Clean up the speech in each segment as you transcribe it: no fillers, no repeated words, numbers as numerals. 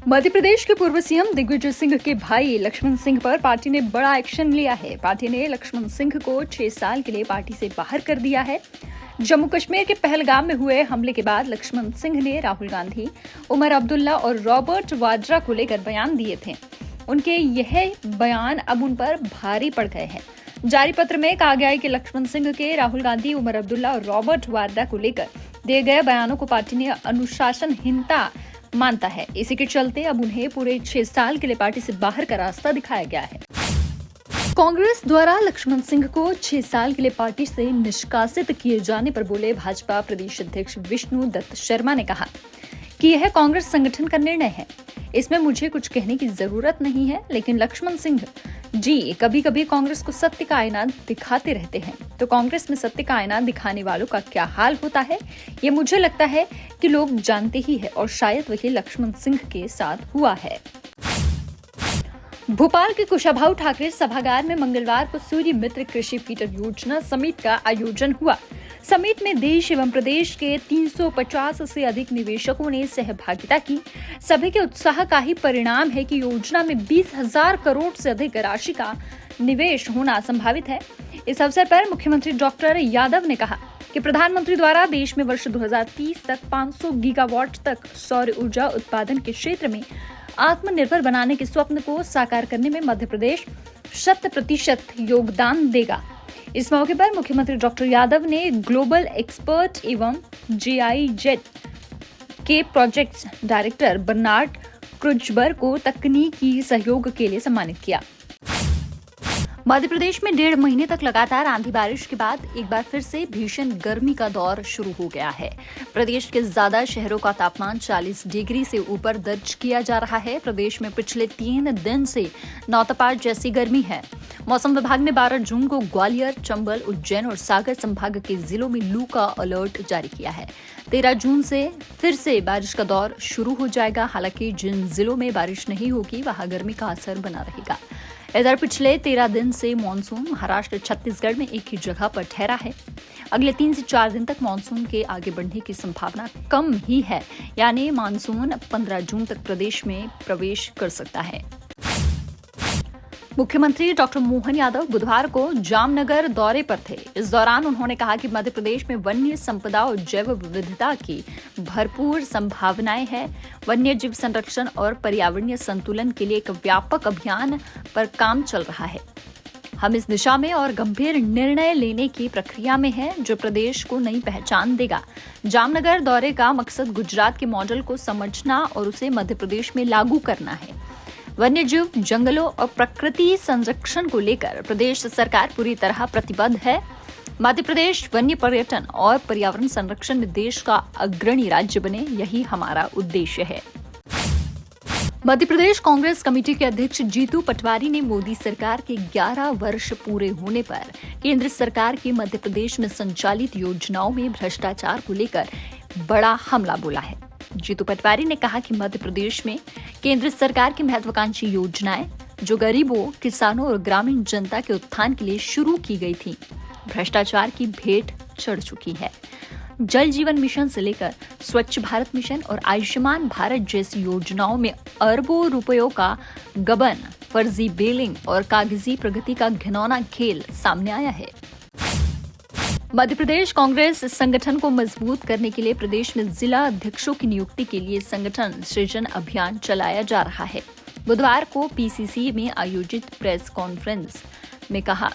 मध्य प्रदेश के पूर्व सीएम दिग्विजय सिंह के भाई लक्ष्मण सिंह पर पार्टी ने बड़ा एक्शन लिया है। पार्टी ने लक्ष्मण सिंह को 6 साल के लिए पार्टी से बाहर कर दिया है। जम्मू कश्मीर के पहलगाम में हुए हमले के बाद लक्ष्मण सिंह ने राहुल गांधी, उमर अब्दुल्ला और रॉबर्ट वाड्रा को लेकर बयान दिए थे। उनके यह बयान अब उन पर भारी पड़ गए हैं। जारी पत्र में कहा गया है कि लक्ष्मण सिंह के राहुल गांधी, उमर अब्दुल्ला और रॉबर्ट वाड्रा को लेकर दिए गए बयानों को पार्टी ने अनुशासनहीनता मानता है। इसी के चलते अब उन्हें पूरे 6 साल के लिए पार्टी से बाहर का रास्ता दिखाया गया है। कांग्रेस द्वारा लक्ष्मण सिंह को 6 साल के लिए पार्टी से निष्कासित किए जाने पर बोले भाजपा प्रदेश अध्यक्ष विष्णु दत्त शर्मा ने कहा कि यह कांग्रेस संगठन का निर्णय है, इसमें मुझे कुछ कहने की जरूरत नहीं है। लेकिन लक्ष्मण सिंह जी कभी कभी कांग्रेस को सत्य का आईना दिखाते रहते हैं, तो कांग्रेस में सत्य का आईना दिखाने वालों का क्या हाल होता है, ये मुझे लगता है कि लोग जानते ही है और शायद वही लक्ष्मण सिंह के साथ हुआ है। भोपाल के कुशाभाऊ ठाकरे सभागार में मंगलवार को सूर्य मित्र कृषि फीडर योजना समिट का आयोजन हुआ। समिट में देश एवं प्रदेश के 350 से अधिक निवेशकों ने सहभागिता की। सभी के उत्साह का ही परिणाम है कि योजना में 20,000 करोड़ से अधिक राशि का निवेश होना संभावित है। इस अवसर पर मुख्यमंत्री डॉक्टर यादव ने कहा कि प्रधानमंत्री द्वारा देश में वर्ष 2030 तक 500 गीगावाट तक सौर ऊर्जा उत्पादन के क्षेत्र में आत्मनिर्भर बनाने के स्वप्न को साकार करने में मध्य प्रदेश 100% योगदान देगा। इस मौके पर मुख्यमंत्री डॉक्टर यादव ने ग्लोबल एक्सपर्ट एवं GIZ के प्रोजेक्ट डायरेक्टर बर्नार्ड क्रुजबर को तकनीकी सहयोग के लिए सम्मानित किया। मध्य प्रदेश में 1.5 महीने तक लगातार आंधी बारिश के बाद एक बार फिर से भीषण गर्मी का दौर शुरू हो गया है। प्रदेश के ज्यादा शहरों का तापमान 40 डिग्री से ऊपर दर्ज किया जा रहा है। प्रदेश में पिछले 3 दिन से नौतपार जैसी गर्मी है। मौसम विभाग ने 12 जून को ग्वालियर, चंबल, उज्जैन और सागर संभाग के जिलों में लू का अलर्ट जारी किया है। 13 जून से फिर से बारिश का दौर शुरू हो जाएगा। हालांकि जिन जिलों में बारिश नहीं होगी वहां गर्मी का असर बना रहेगा। इधर पिछले 13 दिन से मानसून महाराष्ट्र, छत्तीसगढ़ में एक ही जगह पर ठहरा है। अगले 3 से 4 दिन तक मानसून के आगे बढ़ने की संभावना कम ही है, यानी मानसून 15 जून तक प्रदेश में प्रवेश कर सकता है। मुख्यमंत्री डॉक्टर मोहन यादव बुधवार को जामनगर दौरे पर थे। इस दौरान उन्होंने कहा कि मध्य प्रदेश में वन्य संपदा और जैव विविधता की भरपूर संभावनाएं हैं। वन्य जीव संरक्षण और पर्यावरणीय संतुलन के लिए एक व्यापक अभियान पर काम चल रहा है। हम इस दिशा में और गंभीर निर्णय लेने की प्रक्रिया में हैं, जो प्रदेश को नई पहचान देगा। जामनगर दौरे का मकसद गुजरात के मॉडल को समझना और उसे मध्य प्रदेश में लागू करना है। वन्यजीव, जंगलों और प्रकृति संरक्षण को लेकर प्रदेश सरकार पूरी तरह प्रतिबद्ध है। मध्य प्रदेश वन्य पर्यटन और पर्यावरण संरक्षण में देश का अग्रणी राज्य बने, यही हमारा उद्देश्य है। मध्य प्रदेश कांग्रेस कमेटी के अध्यक्ष जीतू पटवारी ने मोदी सरकार के 11 वर्ष पूरे होने पर केंद्र सरकार की मध्य प्रदेश में संचालित योजनाओं में भ्रष्टाचार को लेकर बड़ा हमला बोला है। जीतू पटवारी ने कहा कि मध्य प्रदेश में केंद्र सरकार की महत्वाकांक्षी योजनाएं, जो गरीबों, किसानों और ग्रामीण जनता के उत्थान के लिए शुरू की गई थी, भ्रष्टाचार की भेंट चढ़ चुकी है। जल जीवन मिशन से लेकर स्वच्छ भारत मिशन और आयुष्मान भारत जैसी योजनाओं में अरबों रुपयों का गबन, फर्जी बिलिंग और कागजी प्रगति का घिनौना खेल सामने आया है। मध्य प्रदेश कांग्रेस संगठन को मजबूत करने के लिए प्रदेश में जिला अध्यक्षों की नियुक्ति के लिए संगठन सृजन अभियान चलाया जा रहा है। बुधवार को PCC में आयोजित प्रेस कॉन्फ्रेंस में कहा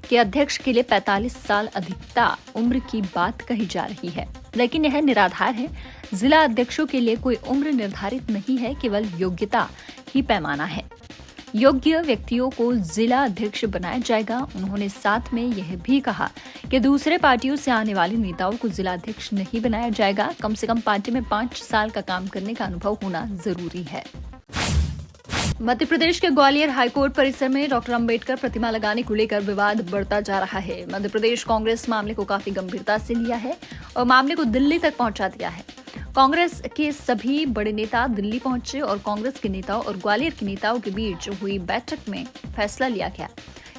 कि अध्यक्ष के लिए 45 साल अधिकता उम्र की बात कही जा रही है, लेकिन यह निराधार है। जिला अध्यक्षों के लिए कोई उम्र निर्धारित नहीं है, केवल योग्यता ही पैमाना है। योग्य व्यक्तियों को जिला अध्यक्ष बनाया जाएगा। उन्होंने साथ में यह भी कहा कि दूसरे पार्टियों से आने वाले नेताओं को जिला अध्यक्ष नहीं बनाया जाएगा। कम से कम पार्टी में 5 साल का काम करने का अनुभव होना जरूरी है। मध्य प्रदेश के ग्वालियर हाईकोर्ट परिसर में डॉक्टर अंबेडकर प्रतिमा लगाने को लेकर विवाद बढ़ता जा रहा है। मध्य प्रदेश कांग्रेस मामले को काफी गंभीरता से लिया है और मामले को दिल्ली तक पहुंचा दिया है। कांग्रेस के सभी बड़े नेता दिल्ली पहुंचे और कांग्रेस के नेताओं और ग्वालियर के नेताओं के बीच हुई बैठक में फैसला लिया गया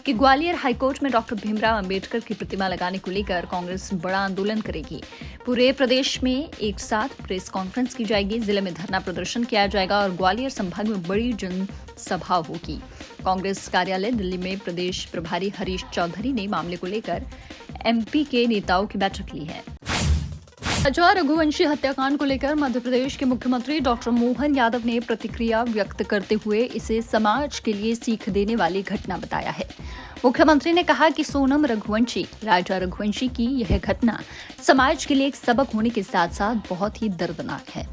कि ग्वालियर हाईकोर्ट में डॉक्टर भीमराव अंबेडकर की प्रतिमा लगाने को लेकर कांग्रेस बड़ा आंदोलन करेगी। पूरे प्रदेश में एक साथ प्रेस कॉन्फ्रेंस की जाएगी, जिले में धरना प्रदर्शन किया जाएगा और ग्वालियर संभाग में बड़ी जनसभा होगी। कांग्रेस कार्यालय दिल्ली में प्रदेश प्रभारी हरीश चौधरी ने मामले को लेकर एमपी के नेताओं की बैठक ली है। राजा रघुवंशी हत्याकांड को लेकर मध्य प्रदेश के मुख्यमंत्री डॉक्टर मोहन यादव ने प्रतिक्रिया व्यक्त करते हुए इसे समाज के लिए सीख देने वाली घटना बताया है। मुख्यमंत्री ने कहा कि सोनम रघुवंशी, राजा रघुवंशी की यह घटना समाज के लिए एक सबक होने के साथ साथ बहुत ही दर्दनाक है।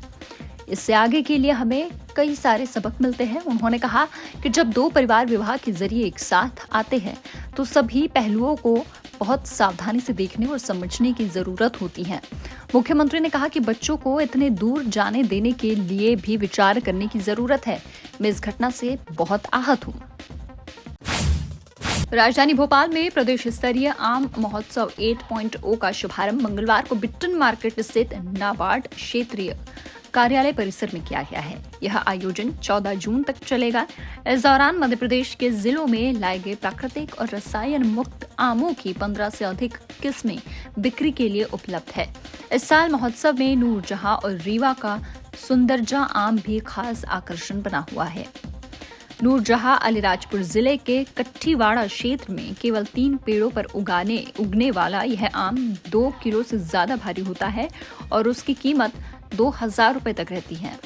इससे आगे के लिए हमें कई सारे सबक मिलते हैं। उन्होंने कहा कि जब दो परिवार विवाह के जरिए एक साथ आते हैं तो सभी पहलुओं को बहुत सावधानी से देखने और समझने की जरूरत होती है। मुख्यमंत्री ने कहा कि बच्चों को इतने दूर जाने देने के लिए भी विचार करने की जरूरत है। मैं इस घटना से बहुत आहत हूँ। राजधानी भोपाल में प्रदेश स्तरीय आम महोत्सव 8.0 का शुभारंभ मंगलवार को बिट्टन मार्केट स्थित नाबार्ड क्षेत्रीय कार्यालय परिसर में किया गया है। यह आयोजन 14 जून तक चलेगा। इस दौरान मध्य प्रदेश के जिलों में लाए गए प्राकृतिक और रसायन मुक्त आमों की 15 से अधिक किस्में बिक्री के लिए उपलब्ध है। इस साल महोत्सव में नूरजहां और रीवा का सुंदरजा आम भी खास आकर्षण बना हुआ है। नूरजहां अलीराजपुर जिले के कट्ठीवाड़ा क्षेत्र में केवल 3 पेड़ों पर उगने वाला यह आम 2 किलो से ज्यादा भारी होता है और उसकी कीमत 2000 रुपए तक रहती है।